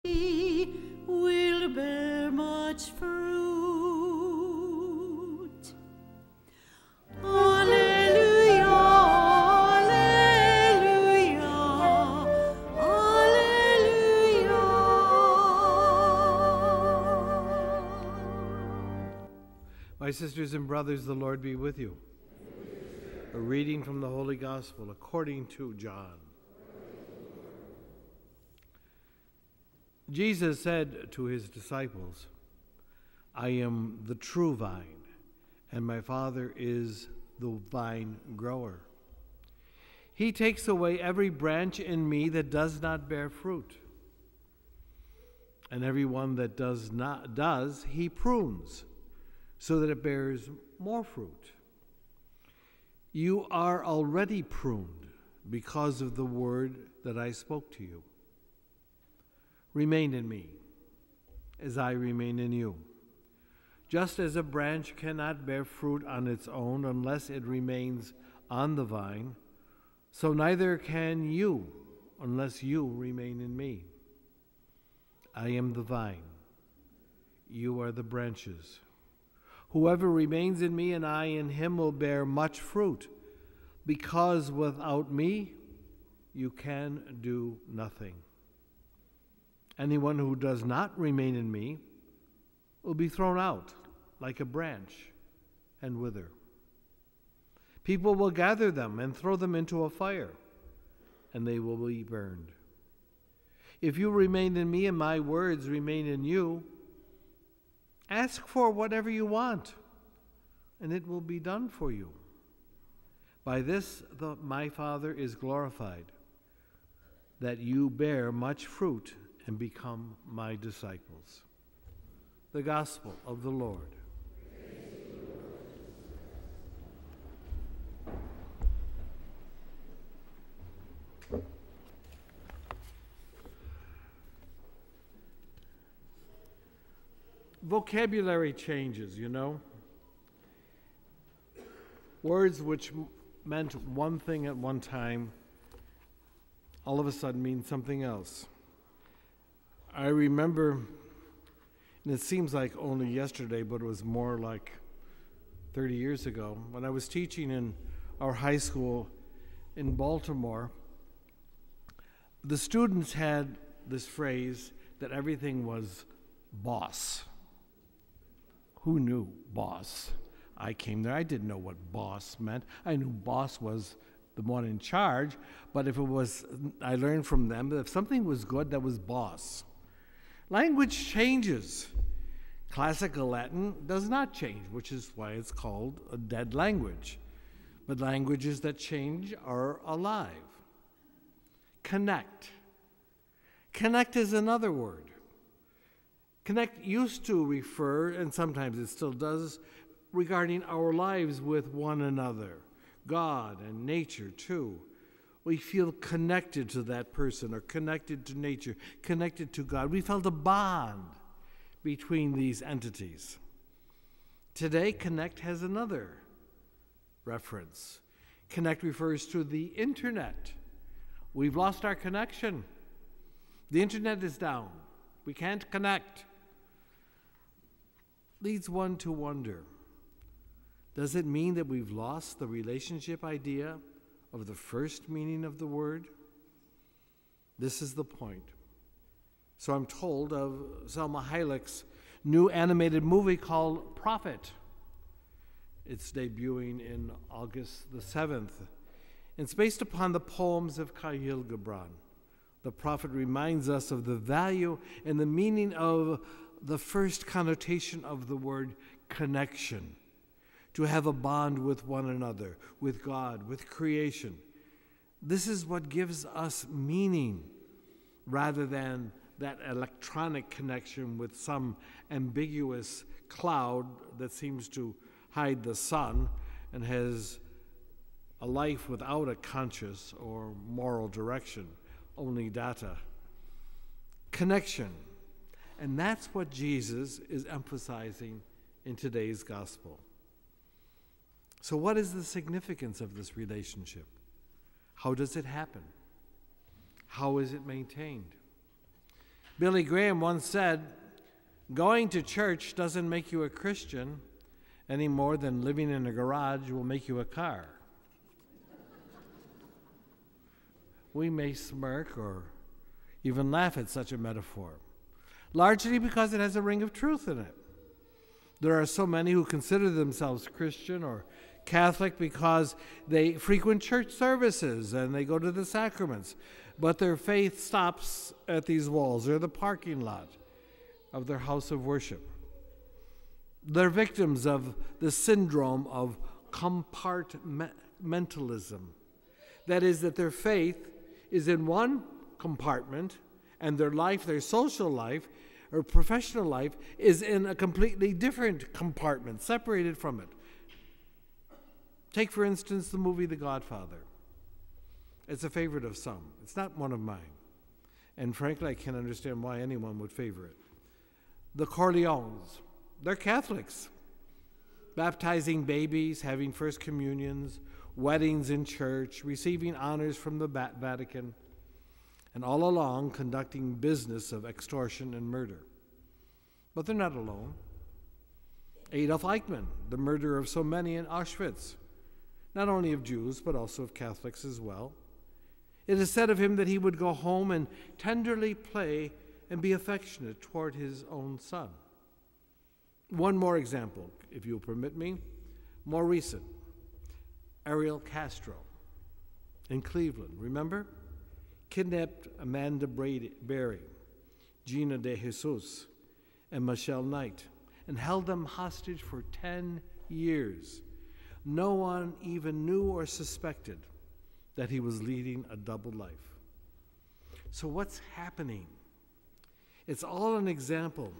will bear much fruit. Alleluia, alleluia, alleluia. My sisters and brothers, the Lord be with you. A reading from the Holy Gospel according to John. Jesus said to his disciples, I am the true vine, and my Father is the vine grower. He takes away every branch in me that does not bear fruit, and every one that does, he prunes, so that it bears more fruit. You are already pruned because of the word that I spoke to you. Remain in me, as I remain in you. Just as a branch cannot bear fruit on its own unless it remains on the vine, so neither can you unless you remain in me. I am the vine. You are the branches. Whoever remains in me and I in him will bear much fruit, because without me you can do nothing. Anyone who does not remain in me will be thrown out like a branch and wither. People will gather them and throw them into a fire, and they will be burned. If you remain in me and my words remain in you, ask for whatever you want, and it will be done for you. By this my Father is glorified, that you bear much fruit and become my disciples. The Gospel of the Lord. Vocabulary changes, you know. Words which meant one thing at one time all of a sudden mean something else. I remember, and it seems like only yesterday, but it was more like 30 years ago, when I was teaching in our high school in Baltimore, the students had this phrase that everything was boss. Who knew boss? I came there, I didn't know what boss meant. I knew boss was the one in charge, but if it was, I learned from them that if something was good, that was boss. Language changes. Classical Latin does not change, which is why it's called a dead language. But languages that change are alive. Connect. Connect is another word. Connect used to refer, and sometimes it still does, regarding our lives with one another, God and nature too. We feel connected to that person, or connected to nature, connected to God. We felt a bond between these entities. Today, connect has another reference. Connect refers to the internet. We've lost our connection. The internet is down. We can't connect. Leads one to wonder, does it mean that we've lost the relationship idea of the first meaning of the word? This is the point. So I'm told of Selma Hayek's new animated movie called Prophet. It's debuting in August the 7th. It's based upon the poems of Khalil Gibran. The prophet reminds us of the value and the meaning of the first connotation of the word connection. To have a bond with one another, with God, with creation. This is what gives us meaning, rather than that electronic connection with some ambiguous cloud that seems to hide the sun and has a life without a conscious or moral direction, only data. Connection. And that's what Jesus is emphasizing in today's gospel. So what is the significance of this relationship? How does it happen? How is it maintained? Billy Graham once said, "Going to church doesn't make you a Christian any more than living in a garage will make you a car." We may smirk or even laugh at such a metaphor, largely because it has a ring of truth in it. There are so many who consider themselves Christian or Catholic because they frequent church services and they go to the sacraments, but their faith stops at these walls or the parking lot of their house of worship. They're victims of the syndrome of compartmentalism. That is, that their faith is in one compartment and their life, their social life or professional life, is in a completely different compartment, separated from it. Take, for instance, the movie The Godfather. It's a favorite of some. It's not one of mine. And frankly, I can't understand why anyone would favor it. The Corleones, they're Catholics, baptizing babies, having first communions, weddings in church, receiving honors from the Vatican, and all along conducting business of extortion and murder. But they're not alone. Adolf Eichmann, the murderer of so many in Auschwitz, not only of Jews, but also of Catholics as well. It is said of him that he would go home and tenderly play and be affectionate toward his own son. One more example, if you'll permit me, more recent. Ariel Castro in Cleveland, remember? Kidnapped Amanda Berry, Gina De Jesus, and Michelle Knight, and held them hostage for 10 years. No one even knew or suspected that he was leading a double life. So what's happening? It's all an example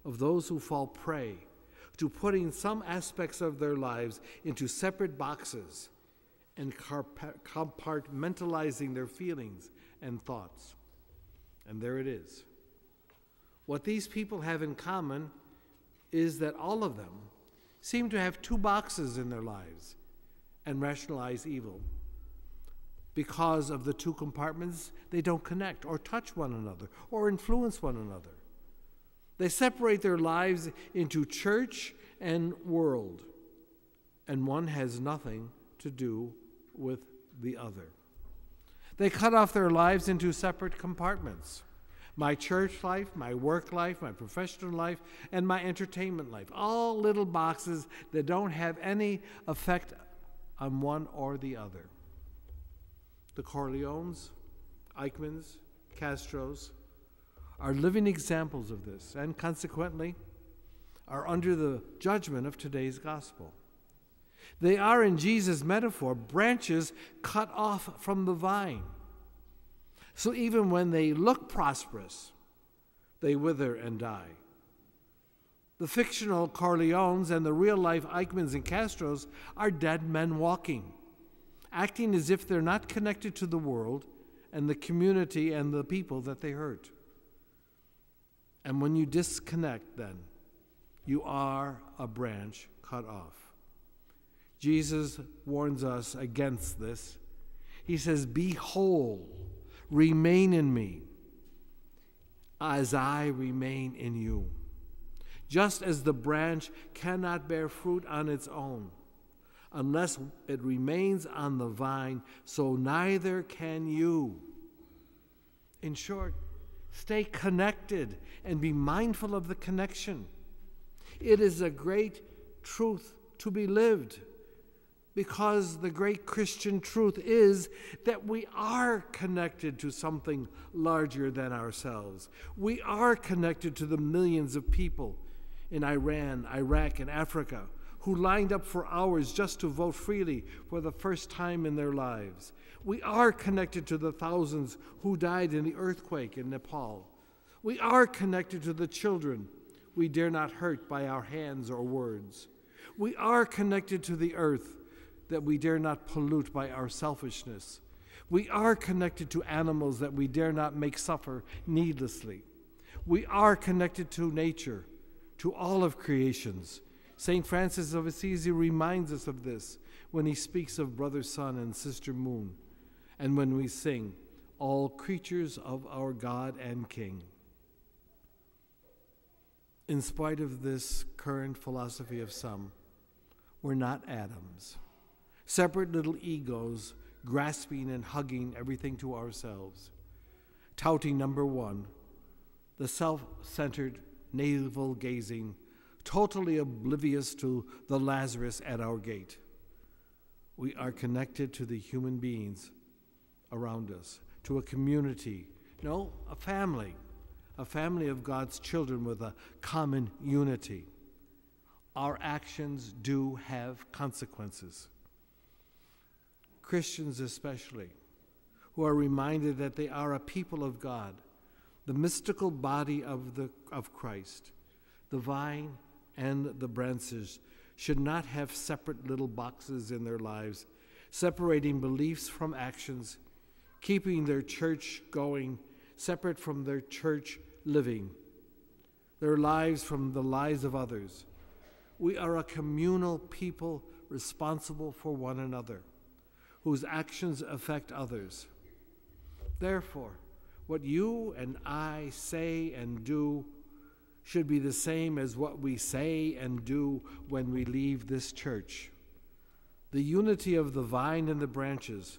of those who fall prey to putting some aspects of their lives into separate boxes and compartmentalizing their feelings and thoughts. And there it is. What these people have in common is that all of them seem to have two boxes in their lives and rationalize evil. Because of the two compartments, they don't connect or touch one another or influence one another. They separate their lives into church and world, and one has nothing to do with the other. They cut off their lives into separate compartments. My church life, my work life, my professional life, and my entertainment life. All little boxes that don't have any effect on one or the other. The Corleones, Eichmanns, Castros are living examples of this, and consequently are under the judgment of today's gospel. They are, in Jesus' metaphor, branches cut off from the vine. So even when they look prosperous, they wither and die. The fictional Corleones and the real-life Eichmanns and Castros are dead men walking, acting as if they're not connected to the world and the community and the people that they hurt. And when you disconnect, then, you are a branch cut off. Jesus warns us against this. He says, "Be whole, remain in me, as I remain in you." Just as the branch cannot bear fruit on its own, unless it remains on the vine, so neither can you. In short, stay connected and be mindful of the connection. It is a great truth to be lived, because the great Christian truth is that we are connected to something larger than ourselves. We are connected to the millions of people in Iran, Iraq, and Africa who lined up for hours just to vote freely for the first time in their lives. We are connected to the thousands who died in the earthquake in Nepal. We are connected to the children we dare not hurt by our hands or words. We are connected to the earth that we dare not pollute by our selfishness. We are connected to animals that we dare not make suffer needlessly. We are connected to nature, to all of creations. St. Francis of Assisi reminds us of this when he speaks of Brother Sun and Sister Moon, and when we sing, "All creatures of our God and King." In spite of this current philosophy of some, we're not atoms, separate little egos grasping and hugging everything to ourselves, touting number one, the self-centered, navel-gazing, totally oblivious to the Lazarus at our gate. We are connected to the human beings around us, to a community, no, a family of God's children with a common unity. Our actions do have consequences. Christians especially, who are reminded that they are a people of God, the mystical body of Christ, the vine and the branches, should not have separate little boxes in their lives, separating beliefs from actions, keeping their church going, separate from their church living, their lives from the lives of others. We are a communal people responsible for one another, whose actions affect others. Therefore, what you and I say and do should be the same as what we say and do when we leave this church. The unity of the vine and the branches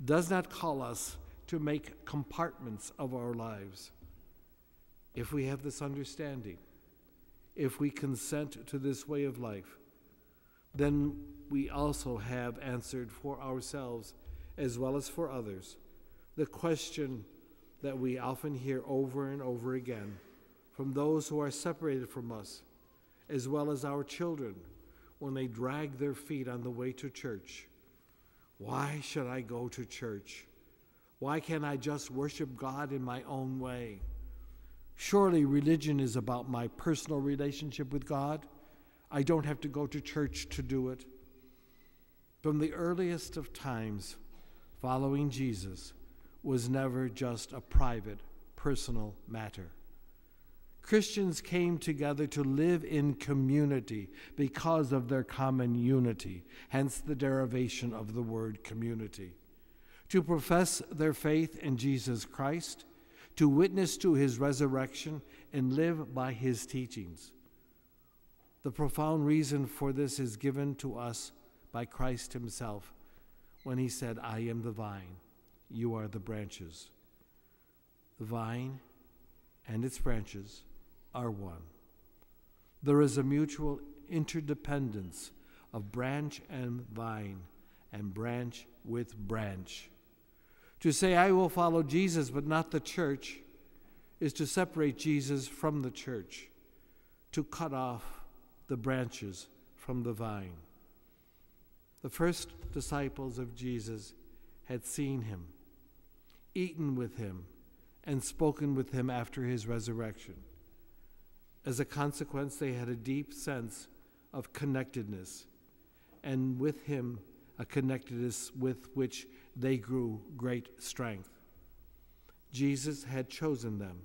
does not call us to make compartments of our lives. If we have this understanding, if we consent to this way of life, then we also have answered for ourselves as well as for others the question that we often hear over and over again from those who are separated from us, as well as our children when they drag their feet on the way to church. Why should I go to church? Why can't I just worship God in my own way? Surely religion is about my personal relationship with God. I don't have to go to church to do it. From the earliest of times, following Jesus was never just a private, personal matter. Christians came together to live in community because of their common unity, hence the derivation of the word community. To profess their faith in Jesus Christ, to witness to his resurrection, and live by his teachings. The profound reason for this is given to us by Christ himself when he said, I am the vine, you are the branches. The vine and its branches are one. There is a mutual interdependence of branch and vine, and branch with branch. To say, I will follow Jesus but not the church, is to separate Jesus from the church, to cut off the branches from the vine. The first disciples of Jesus had seen him, eaten with him, and spoken with him after his resurrection. As a consequence, they had a deep sense of connectedness, and with him, a connectedness with which they grew great strength. Jesus had chosen them.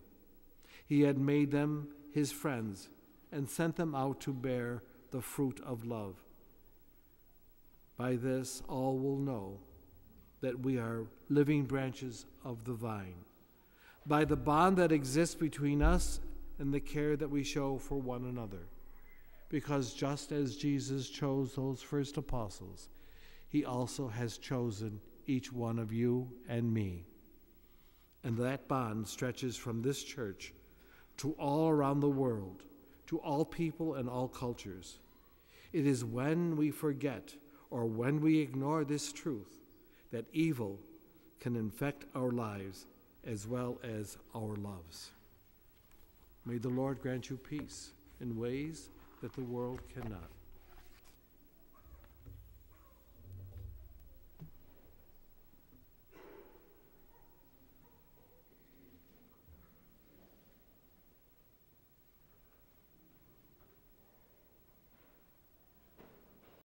He had made them his friends and sent them out to bear the fruit of love. By this, all will know that we are living branches of the vine, by the bond that exists between us and the care that we show for one another. Because just as Jesus chose those first apostles, he also has chosen each one of you and me. And that bond stretches from this church to all around the world, to all people and all cultures. It is when we forget or when we ignore this truth that evil can infect our lives as well as our loves. May the Lord grant you peace in ways that the world cannot.